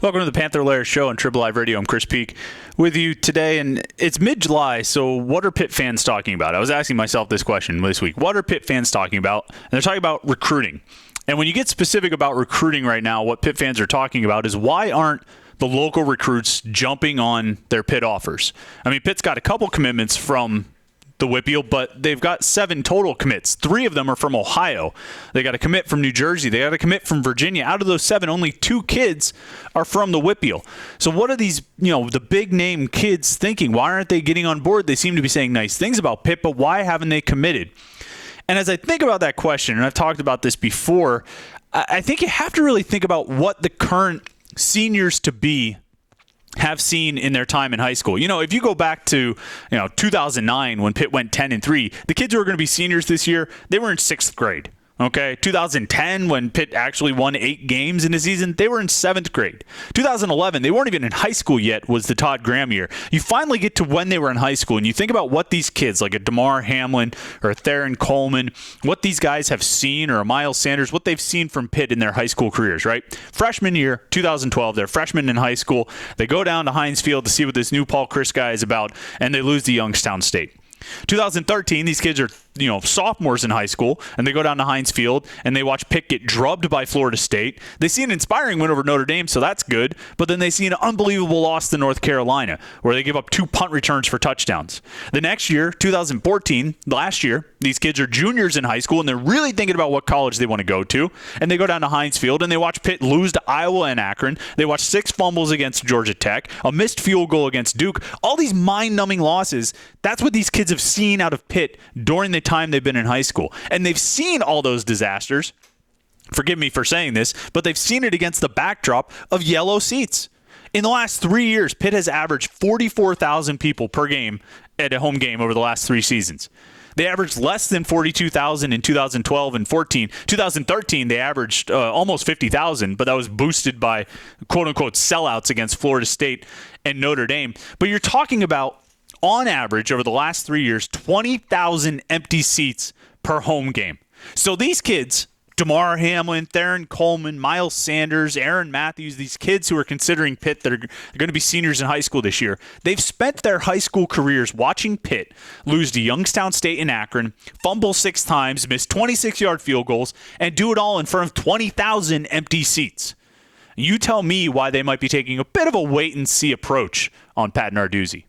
Welcome to the PantherLair Show on TribLIVE Radio. I'm Chris Peak with you today, and it's mid-July, so what are Pitt fans talking about? I was asking myself this question this week. What are Pitt fans talking about? And they're talking about recruiting. And when you get specific about recruiting right now, what Pitt fans are talking about is why aren't the local recruits jumping on their Pitt offers? I mean, Pitt's got a couple commitments from the Whippeal, but they've got 7 total commits. 3 of them are from Ohio. They got a commit from New Jersey. They got a commit from Virginia. Out of those 7, only 2 kids are from the Whippeal. So what are these, the big name kids thinking? Why aren't they getting on board? They seem to be saying nice things about Pitt, but why haven't they committed? And as I think about that question, and I've talked about this before, I think you have to really think about what the current seniors to be have seen in their time in high school. If you go back to 2009 when Pitt went 10-3, the kids who are going to be seniors this year, they were in 6th grade. Okay, 2010 when Pitt actually won 8 games in a season, they were in 7th grade. 2011, they weren't even in high school yet, was the Todd Graham year. You finally get to when they were in high school, and you think about what these kids, like a DeMar Hamlin or a Theron Coleman, what these guys have seen, or a Miles Sanders, what they've seen from Pitt in their high school careers, right? Freshman year, 2012, they're freshmen in high school. They go down to Heinz Field to see what this new Paul Chryst guy is about, and they lose to Youngstown State. 2013, these kids are sophomores in high school, and they go down to Heinz Field and they watch Pitt get drubbed by Florida State. They see an inspiring win over Notre Dame, so that's good, but then they see an unbelievable loss to North Carolina where they give up 2 punt returns for touchdowns. The next year, 2014, last year, these kids are juniors in high school and they're really thinking about what college they want to go to, and they go down to Heinz Field and they watch Pitt lose to Iowa and Akron. They watch 6 fumbles against Georgia Tech, a missed field goal against Duke, all these mind-numbing losses. That's what these kids have seen out of Pitt during the time they've been in high school. And they've seen all those disasters. Forgive me for saying this, but they've seen it against the backdrop of yellow seats. In the last 3 years, Pitt has averaged 44,000 people per game at a home game over the last 3 seasons. They averaged less than 42,000 in 2012 and 14. 2013, they averaged almost 50,000, but that was boosted by quote-unquote sellouts against Florida State and Notre Dame. But you're talking about, on average, over the last 3 years, 20,000 empty seats per home game. So these kids, DeMar Hamlin, Theron Coleman, Miles Sanders, Aaron Matthews, these kids who are considering Pitt that are going to be seniors in high school this year, they've spent their high school careers watching Pitt lose to Youngstown State and Akron, fumble 6 times, miss 26-yard field goals, and do it all in front of 20,000 empty seats. You tell me why they might be taking a bit of a wait-and-see approach on Pat Narduzzi.